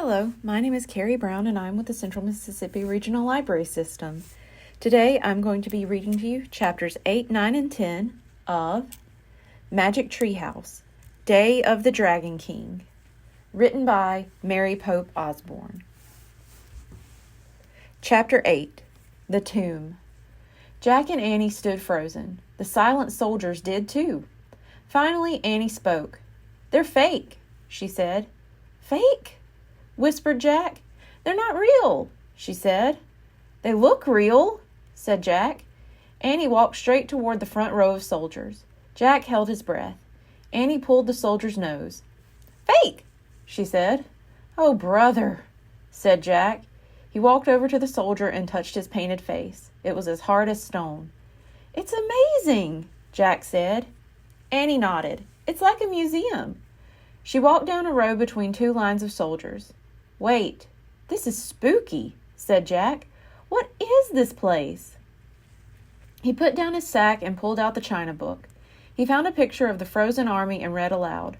Hello, my name is Carrie Brown and I'm with the Central Mississippi Regional Library System. Today I'm going to be reading to you chapters 8, 9, and 10 of Magic Treehouse, Day of the Dragon King, written by Mary Pope Osborne. Chapter 8, The Tomb. Jack and Annie stood frozen. The silent soldiers did too. Finally, Annie spoke. "They're fake," she said. "Fake?" whispered Jack. "They're not real," she said. "They look real," said Jack. Annie walked straight toward the front row of soldiers. Jack held his breath. Annie pulled the soldier's nose. "Fake," she said. "Oh, brother," said Jack. He walked over to the soldier and touched his painted face. It was as hard as stone. "It's amazing," Jack said. Annie nodded. "It's like a museum." She walked down a row between two lines of soldiers. "Wait, this is spooky," said Jack. "What is this place?" He put down his sack and pulled out the china book. He found a picture of the frozen army and read aloud.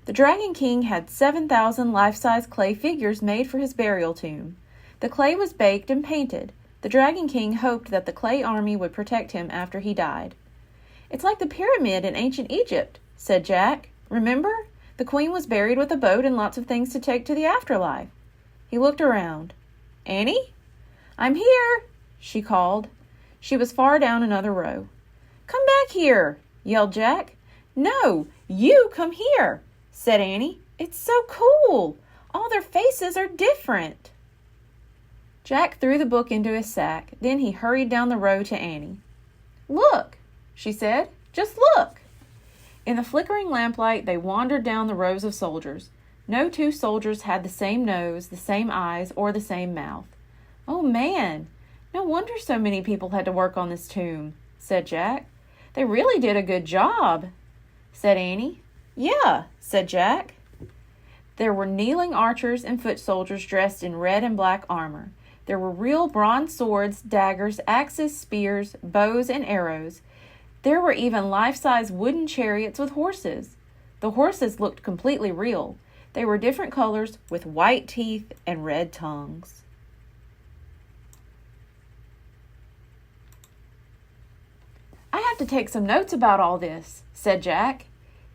The Dragon King had 7,000 life-size clay figures made for his burial tomb. The clay was baked and painted. The Dragon King hoped that the clay army would protect him after he died. "It's like the pyramid in ancient Egypt," said Jack. "Remember? The queen was buried with a boat and lots of things to take to the afterlife." He looked around. "Annie?" "I'm here," she called. She was far down another row. "Come back here," yelled Jack. "No, you come here," said Annie. "It's so cool. All their faces are different." Jack threw the book into his sack. Then he hurried down the row to Annie. "Look," she said. "Just look." In the flickering lamplight, they wandered down the rows of soldiers. No two soldiers had the same nose, the same eyes, or the same mouth. "Oh, man, no wonder so many people had to work on this tomb," said Jack. "They really did a good job," said Annie. "Yeah," said Jack. There were kneeling archers and foot soldiers dressed in red and black armor. There were real bronze swords, daggers, axes, spears, bows, and arrows. There were even life-size wooden chariots with horses. The horses looked completely real. They were different colors with white teeth and red tongues. "I have to take some notes about all this," said Jack.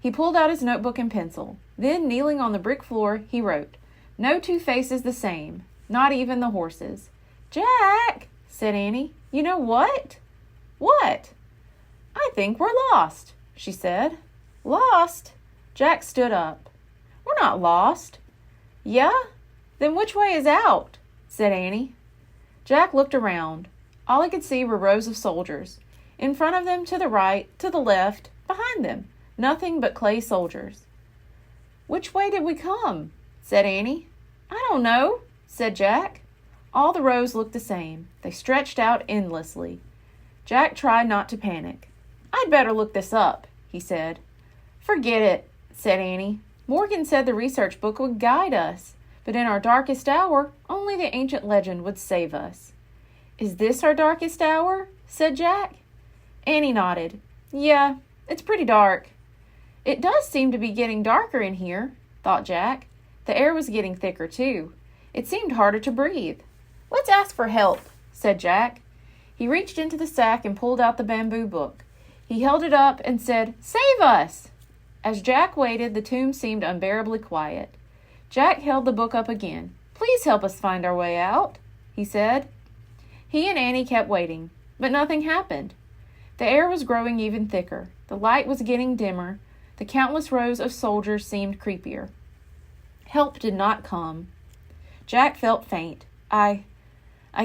He pulled out his notebook and pencil. Then, kneeling on the brick floor, he wrote, "No two faces the same, not even the horses." "Jack," said Annie, "you know what?" "What?" "I think we're lost," she said. "Lost?" Jack stood up. "We're not lost." "Yeah? Then which way is out?" said Annie. Jack looked around. All he could see were rows of soldiers. In front of them, to the right, to the left, behind them, nothing but clay soldiers. "Which way did we come?" said Annie. "I don't know," said Jack. All the rows looked the same. They stretched out endlessly. Jack tried not to panic. "I'd better look this up," he said. "Forget it," said Annie. "Morgan said the research book would guide us, but in our darkest hour, only the ancient legend would save us." "Is this our darkest hour?" said Jack. Annie nodded. "Yeah, it's pretty dark." "It does seem to be getting darker in here," thought Jack. The air was getting thicker, too. It seemed harder to breathe. "Let's ask for help," said Jack. He reached into the sack and pulled out the bamboo book. He held it up and said, "Save us!" As Jack waited, the tomb seemed unbearably quiet. Jack held the book up again. "Please help us find our way out," he said. He and Annie kept waiting, but nothing happened. The air was growing even thicker. The light was getting dimmer. The countless rows of soldiers seemed creepier. Help did not come. Jack felt faint. I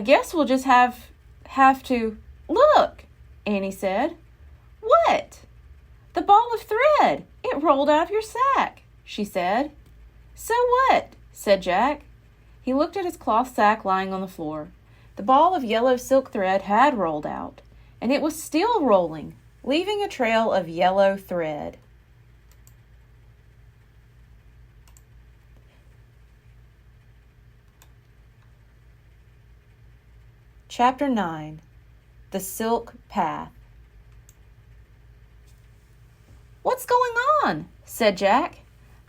guess we'll just have to..." "Look," Annie said. "What?" "The ball of thread. It rolled out of your sack," she said. "So what?" said Jack. He looked at his cloth sack lying on the floor. The ball of yellow silk thread had rolled out, and it was still rolling, leaving a trail of yellow thread. Chapter 9. The Silk Path. "What's going on?" said Jack.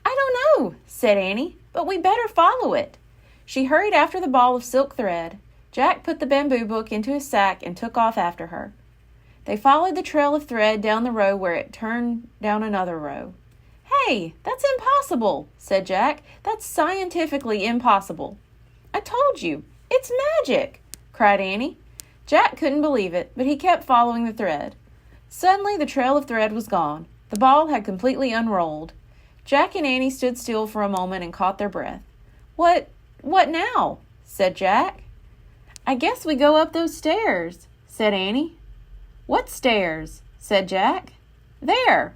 "I don't know," said Annie, "but we better follow it." She hurried after the ball of silk thread. Jack put the bamboo book into his sack and took off after her. They followed the trail of thread down the row where it turned down another row. "Hey, that's impossible," said Jack. "That's scientifically impossible." "I told you, it's magic," cried Annie. Jack couldn't believe it, but he kept following the thread. Suddenly the trail of thread was gone. The ball had completely unrolled. Jack and Annie stood still for a moment and caught their breath. What now?" said Jack. "I guess we go up those stairs," said Annie. "What stairs?" said Jack. "There."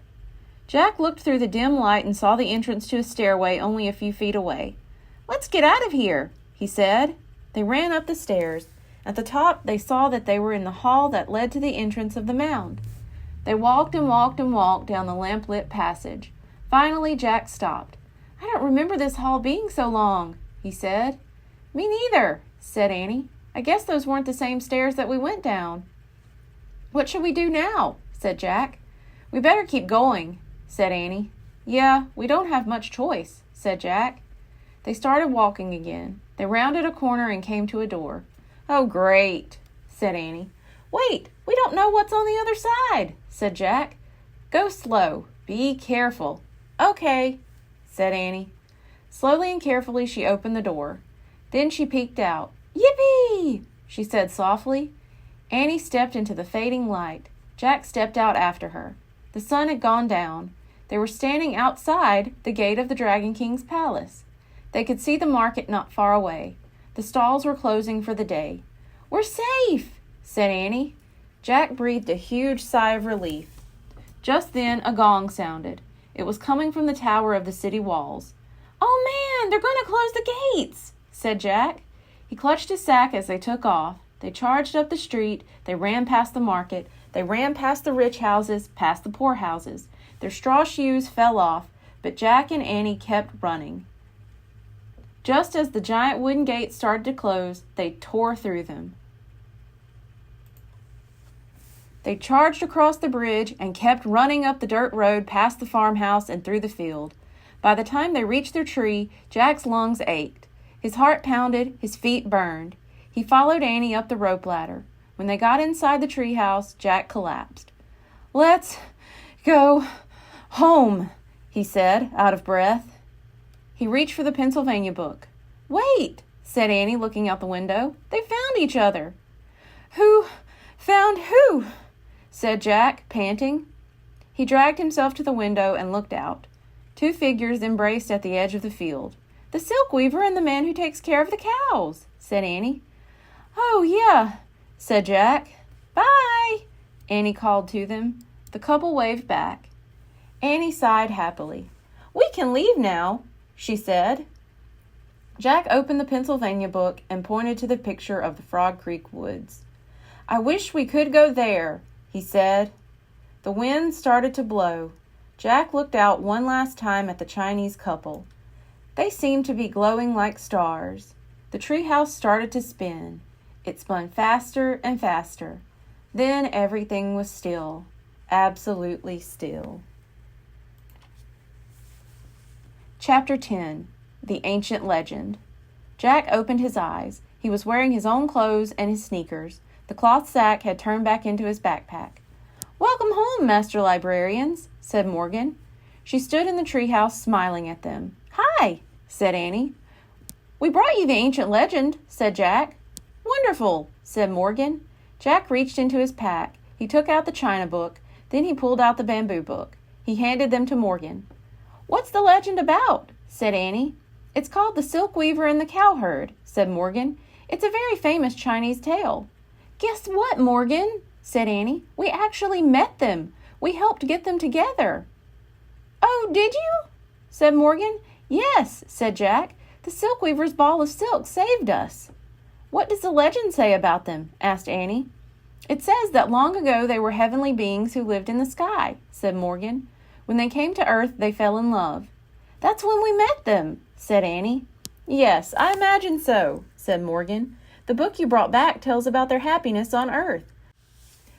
Jack looked through the dim light and saw the entrance to a stairway only a few feet away. "Let's get out of here," he said. They ran up the stairs. At the top, they saw that they were in the hall that led to the entrance of the mound. They walked and walked and walked down the lamp-lit passage. Finally, Jack stopped. "I don't remember this hall being so long," he said. "Me neither," said Annie. "I guess those weren't the same stairs that we went down." "What should we do now?" said Jack. "We better keep going," said Annie. "Yeah, we don't have much choice," said Jack. They started walking again. They rounded a corner and came to a door. "Oh, great," said Annie. "Wait, we don't know what's on the other side," said Jack. "Go slow. Be careful." "Okay," said Annie. Slowly and carefully she opened the door. Then she peeked out. "Yippee!" she said softly. Annie stepped into the fading light. Jack stepped out after her. The sun had gone down. They were standing outside the gate of the Dragon King's palace. They could see the market not far away. The stalls were closing for the day. "We're safe," said Annie. Jack breathed a huge sigh of relief. Just then a gong sounded. It was coming from the tower of the city walls. "Oh man, they're going to close the gates," said Jack. He clutched his sack as they took off. They charged up the street. They ran past the market. They ran past the rich houses, past the poor houses. Their straw shoes fell off, but Jack and Annie kept running. Just as the giant wooden gates started to close, they tore through them. They charged across the bridge and kept running up the dirt road past the farmhouse and through the field. By the time they reached their tree, Jack's lungs ached. His heart pounded, his feet burned. He followed Annie up the rope ladder. When they got inside the treehouse, Jack collapsed. "Let's go home," he said, out of breath. He reached for the Pennsylvania book. "Wait," said Annie, looking out the window. "They found each other." "Who found who?" said Jack, panting. He dragged himself to the window and looked out. Two figures embraced at the edge of the field. "The silk weaver and the man who takes care of the cows," said Annie. "Oh, yeah," said Jack. "Bye," Annie called to them. The couple waved back. Annie sighed happily. "We can leave now," she said. Jack opened the Pennsylvania book and pointed to the picture of the Frog Creek woods. "I wish we could go there," he said. The wind started to blow. Jack looked out one last time at the Chinese couple. They seemed to be glowing like stars. The treehouse started to spin. It spun faster and faster. Then everything was still, absolutely still. Chapter 10. The Ancient Legend. Jack opened his eyes. He was wearing his own clothes and his sneakers. The cloth sack had turned back into his backpack. "Welcome home, Master Librarians," said Morgan. She stood in the treehouse smiling at them. "Hi," said Annie. "We brought you the ancient legend," said Jack. "Wonderful," said Morgan. Jack reached into his pack. He took out the china book. Then he pulled out the bamboo book. He handed them to Morgan. "What's the legend about?" said Annie. "It's called The Silk Weaver and the Cowherd," said Morgan. "It's a very famous Chinese tale." "Guess what, Morgan?" said Annie. "We actually met them. We helped get them together." "Oh, did you?" said Morgan. "Yes," said Jack. "The silk weaver's ball of silk saved us." "What does the legend say about them?" asked Annie. "It says that long ago they were heavenly beings who lived in the sky," said Morgan. "When they came to earth, they fell in love." "That's when we met them," said Annie. "Yes, I imagine so," said Morgan. "The book you brought back tells about their happiness on earth.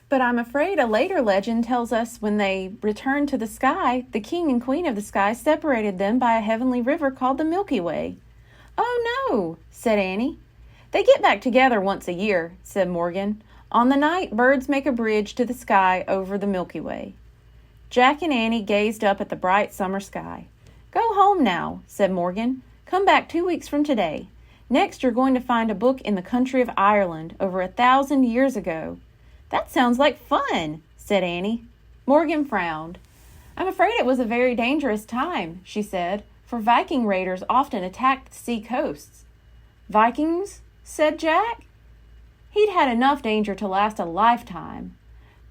But I'm afraid a later legend tells us when they returned to the sky, the king and queen of the sky separated them by a heavenly river called the Milky Way." Oh, no, said Annie. They get back together once a year, said Morgan. On the night, birds make a bridge to the sky over the Milky Way. Jack and Annie gazed up at the bright summer sky. Go home now, said Morgan. Come back 2 weeks from today. Next, you're going to find a book in the country of Ireland over 1,000 years ago. That sounds like fun, said Annie. Morgan frowned. I'm afraid it was a very dangerous time, she said, for Viking raiders often attacked the sea coasts. Vikings? Said Jack. He'd had enough danger to last a lifetime.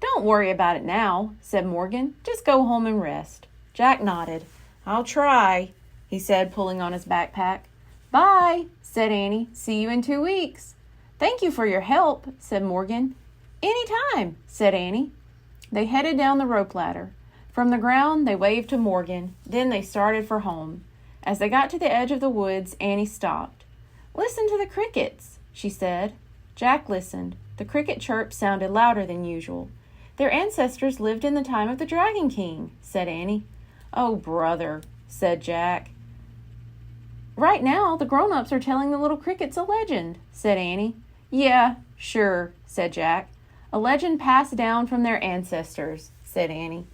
Don't worry about it now, said Morgan. Just go home and rest. Jack nodded. I'll try, he said, pulling on his backpack. Bye, said Annie. See you in 2 weeks. Thank you for your help, said Morgan. Any time, said Annie. They headed down the rope ladder. From the ground, they waved to Morgan. Then they started for home. As they got to the edge of the woods, Annie stopped. Listen to the crickets, she said. Jack listened. The cricket chirp sounded louder than usual. Their ancestors lived in the time of the Dragon King, said Annie. Oh, brother, said Jack. Right now, the grown-ups are telling the little crickets a legend, said Annie. Yeah, sure, said Jack. A legend passed down from their ancestors, said Annie.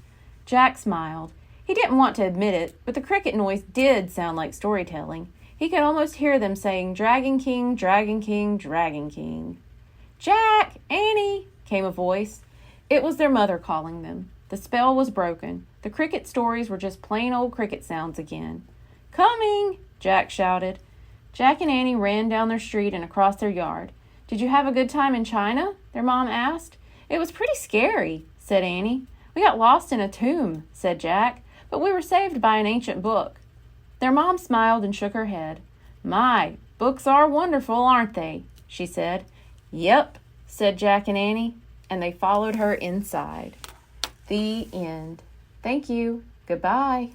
Jack smiled. He didn't want to admit it, but the cricket noise did sound like storytelling. He could almost hear them saying, Dragon King, Dragon King, Dragon King. Jack! Annie! Came a voice. It was their mother calling them. The spell was broken. The cricket stories were just plain old cricket sounds again. Coming! Jack shouted. Jack and Annie ran down their street and across their yard. Did you have a good time in China? Their mom asked. It was pretty scary, said Annie. We got lost in a tomb, said Jack, but we were saved by an ancient book. Their mom smiled and shook her head. My, books are wonderful, aren't they? She said. Yep, said Jack and Annie, and they followed her inside. The end. Thank you. Goodbye.